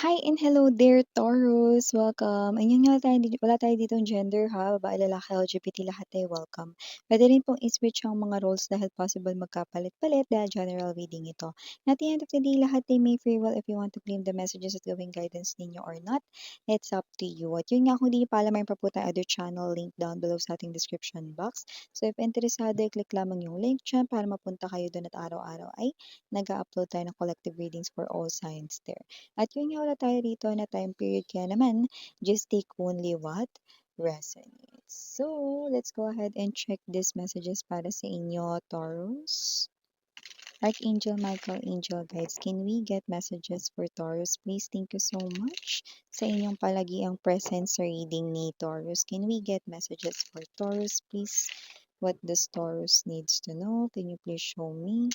Hi and hello there, Taurus. Welcome. Ayun nga wala tayo ditong gender ha, babae, lalaki, LGBT lahat ay welcome. Puwede rin pong i-switch ang mga roles dahil possible magkapalit-palit dahil general reading ito. At the end of the day, lahat ay may free will if you want to claim the messages at gawing guidance ninyo or not. It's up to you. At yun nga, kung di niyo pa alam, mayroon pa po tayong other channel link down below sa ating description box. So if interesado, click lamang yung link dyan para mapunta kayo doon at araw-araw ay nag-upload tayo ng collective readings for all signs there. At yun nga wala tayo rito na time period kaya naman just take only what resonates. So, let's go ahead and check these messages para sa inyo, Taurus. Archangel Michael, Angel Guides, can we get messages for Taurus? Please, thank you so much sa inyong palagiang presence sa reading ni Taurus. Can we get messages for Taurus, please? What does Taurus needs to know? Can you please show me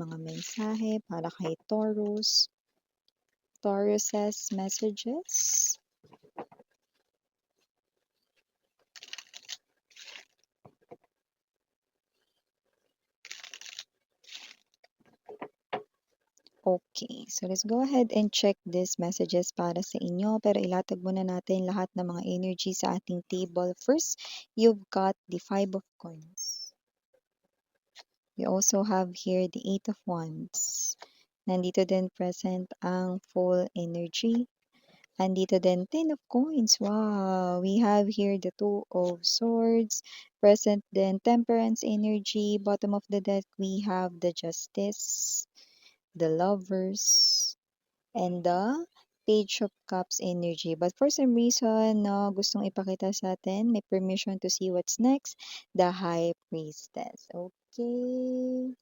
mga mensahe para kay Taurus? Taurus's messages. Okay, so let's go ahead and check these messages para sa inyo. Pero ilatag muna natin lahat ng mga energy sa ating table. First, you've got the Five of Coins. You also have here the Eight of Wands. Nandito din present ang full energy. Andito din Ten of Coins. Wow! We have here the Two of Swords. Present din Temperance energy. Bottom of the deck, we have the Justice, the Lovers, and the Page of Cups energy. But for some reason, no, gustong ipakita sa atin, may permission to see what's next, the High Priestess. Okay.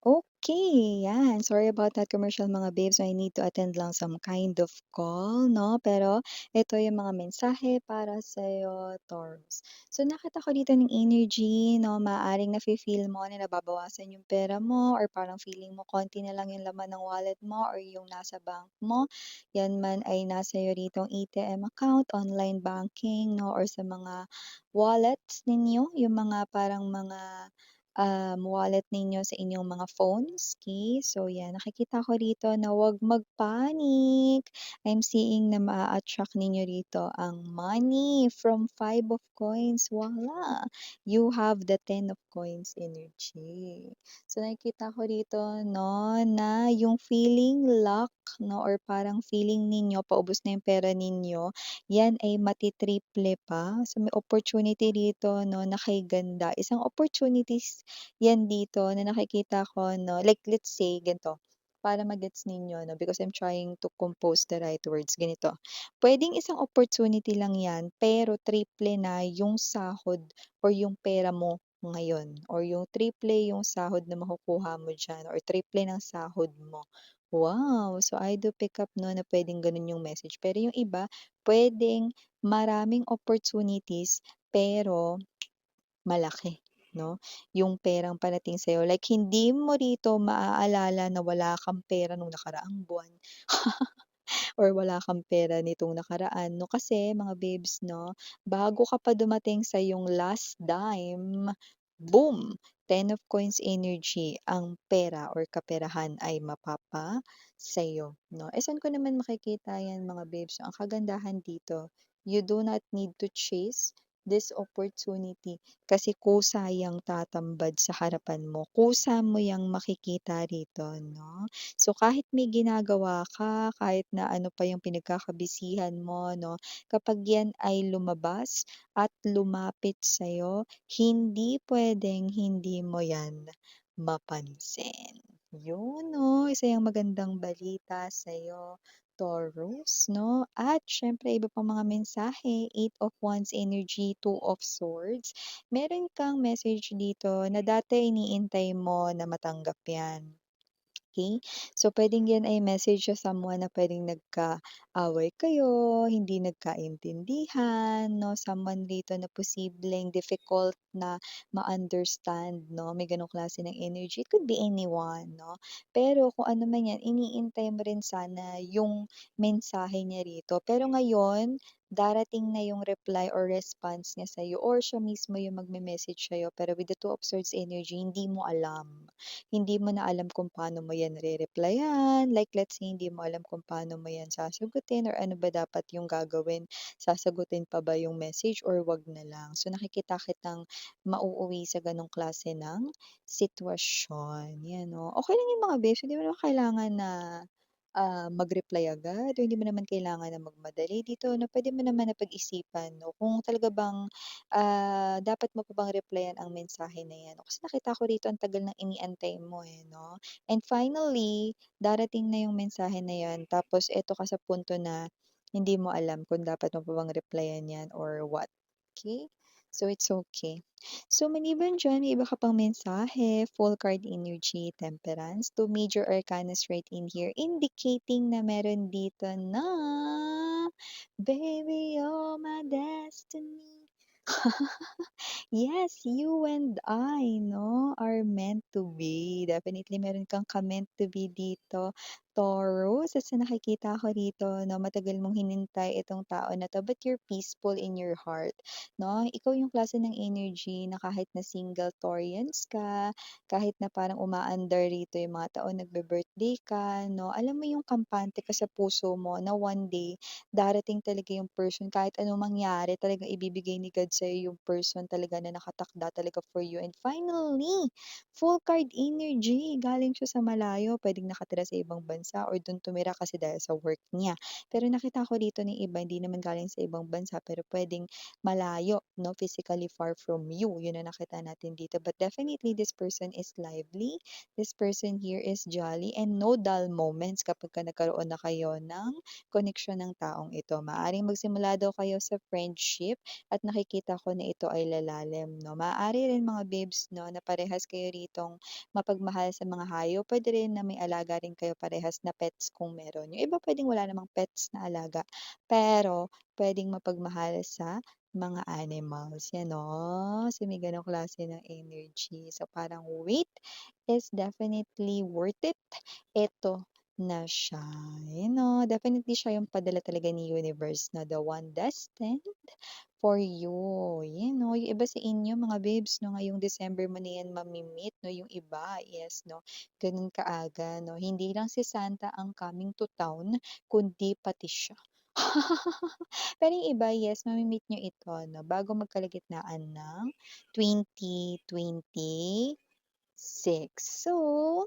Okay, yan. Sorry about that commercial mga babes. I need to attend lang some kind of call, no? Pero ito yung mga mensahe para sa'yo, Taurus. So nakita ko dito ng energy, no? Maaring nafe-feel mo na nababawasan yung pera mo or parang feeling mo konti na lang yung laman ng wallet mo or yung nasa bank mo. Yan man ay nasa iyo rito ATM account, online banking, no? Or sa mga wallets ninyo, yung mga parang mga wallet ninyo sa inyong mga phones, okay? So yan, nakikita ko rito na huwag mag-panic. I'm seeing na maa-attract ninyo rito ang money from Five of Coins. Voila! You have the Ten of Coins energy. So nakikita ko rito, no, na yung feeling luck, no, or parang feeling ninyo, paubos na yung pera ninyo, yan ay matitriple pa. So may opportunity dito, no, na kay ganda. Isang opportunities yan dito na nakikita ko 'no, like let's say ganito, para ma-gets ninyo 'no, because I'm trying to compose the right words, ganito. Puwedeng isang opportunity lang 'yan, pero triple na yung sahod or yung pera mo ngayon or yung triple yung sahod na makukuha mo diyan or triple ng sahod mo. Wow! So I do pick up 'no, na puwedeng gano'n yung message. Pero yung iba, puwedeng maraming opportunities pero malaki 'no, yung perang parating sa'yo. Like hindi mo rito maaalala na wala kang pera nung nakaraang buwan or wala kang pera nitong nakaraan 'no. Kasi mga babes 'no, bago ka pa dumating sa yung last dime, boom! Ten of Coins energy, ang pera or kaperahan ay mapapa sa'yo 'no. Eh, saan ko naman makikita 'yan mga babes? Ang kagandahan dito, you do not need to chase this opportunity kasi kusa yang tatambad sa harapan mo, kusa mo yang makikita rito 'no. So, kahit may ginagawa ka, kahit na ano pa yung pinagkakabisihan mo 'no, kapag yan ay lumabas at lumapit sa'yo, hindi puwedeng hindi mo yan mapansin. Yun 'no, isa yang magandang balita sa'yo, Taurus 'no. At siyempre iba pang mga mensahe, Eight of Wands energy, Two of Swords. Meron kang message dito na dati iniintay mo na matanggap yan. Okay, so puwedeng 'yan ay message sa someone na puwedeng nagkaaway kayo, hindi nagkaintindihan 'no, someone dito na posibleng difficult na ma-understand 'no, may gano'ng klase ng energy. It could be anyone 'no, pero kung ano man 'yan, iniintay mo rin sana yung mensahe niya rito. Pero ngayon, darating na yung reply or response niya sa'yo or siya mismo yung magme-message sa'yo pero with the Two of Swords energy hindi mo alam. Hindi mo na alam kung paano mo yan re-replyan, like let's say hindi mo alam kung paano mo yan sasagutin or ano ba dapat yung gagawin, sasagutin pa ba yung message or 'wag na lang. So nakikita kitang mauuwi sa ganong klase ng sitwasyon, 'yan 'no. Okey lang yung mga besh, hindi mo naman kailangan na mag-reply agad o hindi mo naman kailangan na magmadali dito 'no, puwede mo naman na pag-isipan 'no, kung talaga bang, dapat mo pa bang replyan ang mensahe na 'yan 'no. Kasi nakita ko rito ang tagal ng iniantay mo, eh, 'no. And finally, darating na yung mensahe na 'yan tapos eto ka sa punto na hindi mo alam kung dapat mo pa bang replyan 'yan or what, okey? So, it's okay. So, maliban diyan may iba ka pang mensahe, full card energy, temperance, two major arcanas right in here, indicating na meron dito na, "Baby, you're my destiny." Yes, you and I 'no, are meant to be. Definitely meron kang ka-meant to be dito, Taurus. At sa nakikita ko rito 'no, matagal mong hinintay itong tao na 'to, but you're peaceful in your heart 'no. Ikaw yung klase ng energy na kahit na single Taurians ka, kahit na parang umaandar rito yung mga taon nagbi-birthday ka 'no, alam mo yung kampante ka sa puso mo na one day darating talaga yung person kahit anong mangyari talagang ibibigay ni God sa'yo yung person talaga na nakatakda talaga for you. And finally, full card energy. Galing siya sa malayo, puwedeng nakatira sa ibang bansa or dun tumira kasi dahil sa work niya. Pero nakita ko dito ng iba, hindi naman galing sa ibang bansa pero puwedeng malayo 'no, physically far from you. Yun ang nakita natin dito. But definitely this person is lively, this person here is jolly and no dull moments kapagka nagkaroon na kayo ng koneksyon ng taong ito. Maaaring magsimula daw kayo sa friendship at nakikita ko na ito ay lalalim 'no. Maaari rin mga babes 'no, na parehas kayo ritong mapagmahal sa mga hayop. Puwede rin na may alaga rin kayo parehas na pets kung meron. Yung iba puwedeng wala namang pets na alaga, pero puwedeng mapagmahal sa mga animals, 'yan 'no. So may gano'ng klase ng energy. So parang wait is definitely worth it. Eto na siya, you know, definitely siya yung padala talaga ni universe na the one destined for you, you know. Yung iba sa inyo mga babes 'no, ngayong December mo na yan mami-meet 'no, yung iba, yes 'no, gano'n kaaga 'no. Hindi lang si Santa ang coming to town, kundi pati siya. Pero yung iba, yes, mami-meet niyo ito 'no, bago magkalagitnaan ng 2026. So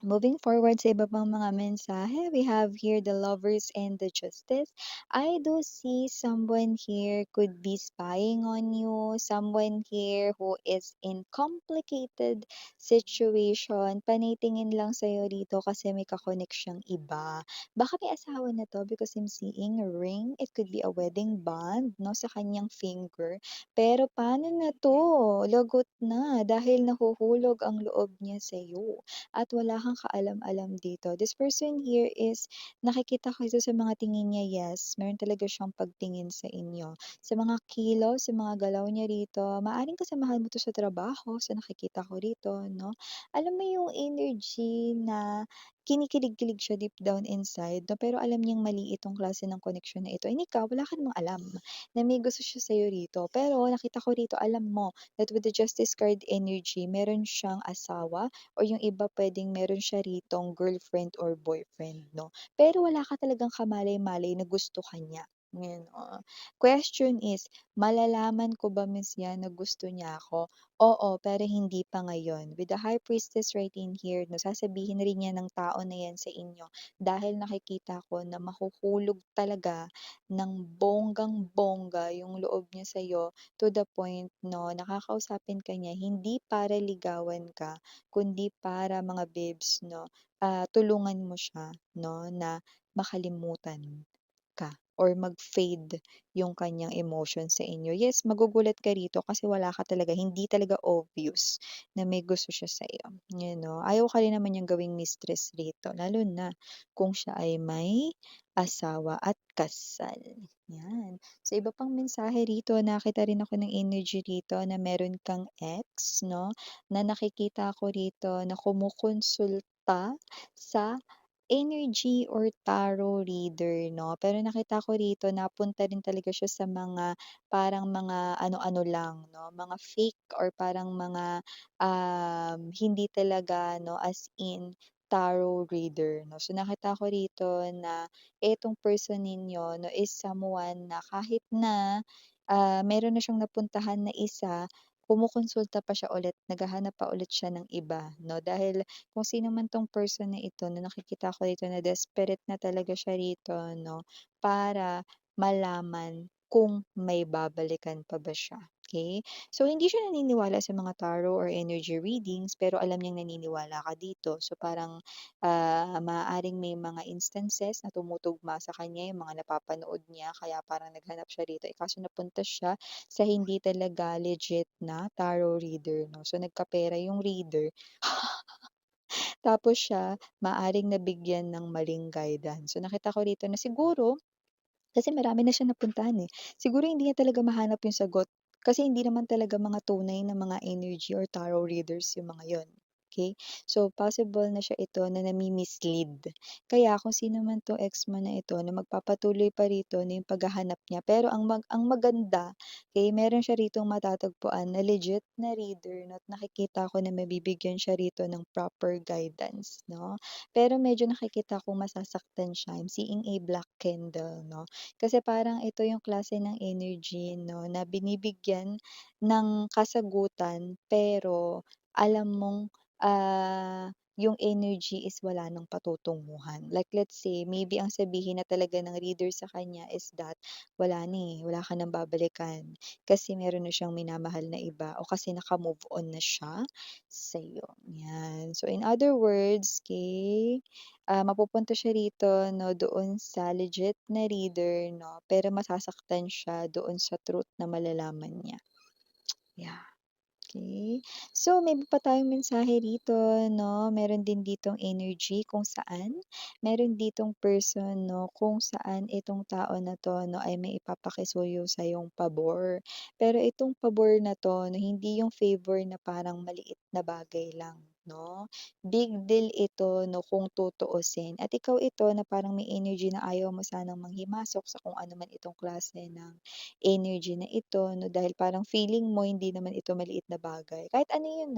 moving forward sa iba pang mga mensahe, we have here the lovers and the justice. I do see someone here could be spying on you, someone here who is in complicated situation. Panitingin lang sa'yo dito kasi may kakoneksyang iba. Baka may asawa na to because I'm seeing a ring. It could be a wedding band no, sa kanyang finger. Pero paano na to? Lagot na dahil nahuhulog ang loob niya sa'yo at wala kang kaalam-alam dito. This person here is nakikita ko ito sa mga tingin niya, yes, meron talaga siyang pagtingin sa inyo. Sa mga kilos, sa mga galaw niya rito, maaaring kasamahan mo 'to sa trabaho, sa nakikita ko rito, 'no? Alam mo yung energy na kinikilig-kilig siya deep down inside, 'no, pero alam niyang mali itong klase ng koneksyon na ito and ikaw wala ka namang alam na may gusto siya sa'yo rito. Pero nakita ko rito, alam mo that with the Justice card energy, meron siyang asawa or yung iba puwedeng meron siya ritong girlfriend or boyfriend 'no. Pero wala ka talagang kamalay-malay na gusto ka niya, ngayon, oo. Question is, malalaman ko ba miss yan na gusto niya ako? Oo, pero hindi pa ngayon. With the High Priestess right in here 'no, sasabihin rin yan ng tao na yan sa inyo dahil nakikita ko na mahuhulog talaga ng bonggang-bongga yung loob niya sa'yo to the point 'no, nakakausapin ka niya hindi para ligawan ka kundi para mga babes 'no, tulungan mo siya 'no, na makalimutan ka or mag-fade yung kanyang emotion sa inyo. Yes, magugulat ka rito kasi wala ka talaga, hindi talaga obvious na may gusto siya sa'yo, you know. Ayaw ka rin naman niyang gawing mistress rito lalo na kung siya ay may asawa at kasal, 'yan. Sa iba pang mensahe rito, nakita rin ako ng energy rito na meron kang ex 'no, na nakikita ko rito na kumukonsulta sa energy or tarot reader 'no, pero nakita ko rito napunta rin talaga siya sa mga parang mga ano-ano lang 'no, mga fake or parang mga, hindi talaga 'no, as in tarot reader 'no. So nakita ko rito na itong person ninyo 'no is someone na kahit na, meron na siyang napuntahan na isa, kumukonsulta pa siya ulit, naghahanap pa ulit siya ng iba 'no, dahil kung sino man 'tong person na ito na nakikita ko dito na desperate na talaga siya rito 'no, para malaman kung may babalikan pa ba siya, okey? So, hindi siya naniniwala sa mga tarot or energy readings, pero alam niyang naniniwala ka dito. So, parang, maaaring may mga instances na tumutugma sa kanya yung mga napapanood niya kaya parang naghanap siya rito, eh, kaso napunta siya sa hindi talaga legit na tarot reader 'no. So, nagkapera yung reader. Tapos siya maaaring nabigyan ng maling guidance. So, nakita ko rito na siguro kasi marami na siyang napuntahan, eh. Siguro hindi niya talaga mahanap yung sagot kasi hindi naman talaga mga tunay na mga energy or tarot readers yung mga yun, okey? So, possible na siya ito na nami-mislead. Kaya kung sino man 'tong ex mo na ito na magpapatuloy pa rito na yung paghahanap niya pero ang maganda, okey, meron siya ritong matatagpuan na legit na reader 'no at nakikita ko na mabibigyan siya rito ng proper guidance 'no. Pero medyo nakikita kong masasaktan siya. I'm seeing a black candle 'no. Kasi parang ito yung klase ng energy 'no, na binibigyan ng kasagutan pero alam mong, yung energy is wala ng patutunguhan. Like let's say, maybe ang sabihin na talaga ng reader sa kanya is that, "Wala na, eh, wala ka ng babalikan kasi meron na siyang minamahal na iba o kasi naka-move on na siya sa'yo." 'Yan. So in other words, mapupunta siya rito 'no, doon sa legit na reader 'no, pero masasaktan siya doon sa truth na malalaman niya. Yeah. Okay. So, may iba pa tayong mensahe rito 'no, meron din ditong energy kung saan meron ditong person 'no, kung saan itong tao na 'to 'no, ay may ipapakisuyo sa yung pabor. Pero itong pabor na 'to 'no, hindi yung favor na parang maliit na bagay lang 'no. Big deal ito 'no, kung tutuusin at ikaw ito na parang may energy na ayaw mo sanang manghimasok sa kung ano man itong klase ng energy na ito 'no, dahil parang feeling mo hindi naman ito maliit na bagay. Kahit ano yun,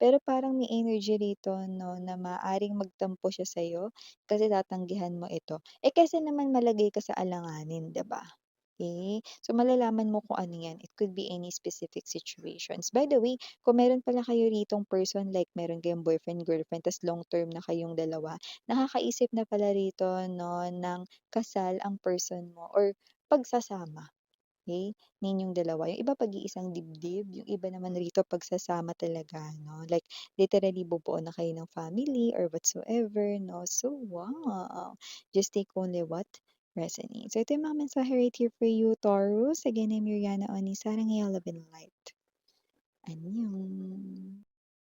pero parang may energy rito 'no, na maaaring magtampo siya sa'yo kasi tatanggihan mo ito. Eh, kaysa naman malagay ka sa alanganin, 'di ba? So malalaman mo kung ano 'yan. It could be any specific situations. By the way, kung meron pala kayo ritong person like meron kayong boyfriend, girlfriend ta's long term na kayong dalawa, nakakaisip na pala rito 'no, ng kasal ang person mo or pagsasama. Ninyong dalawa. Yung iba pag-iisang dibdib, yung iba naman rito pagsasama talaga 'no, like literally bubuo na kayo ng family or whatsoever 'no. So, wow! Just take only what resonates. So, ito yung mga mensahe right here for you, Taurus. Again, I'm Mariana Oni, sarang ngayong love and light. Annyeong.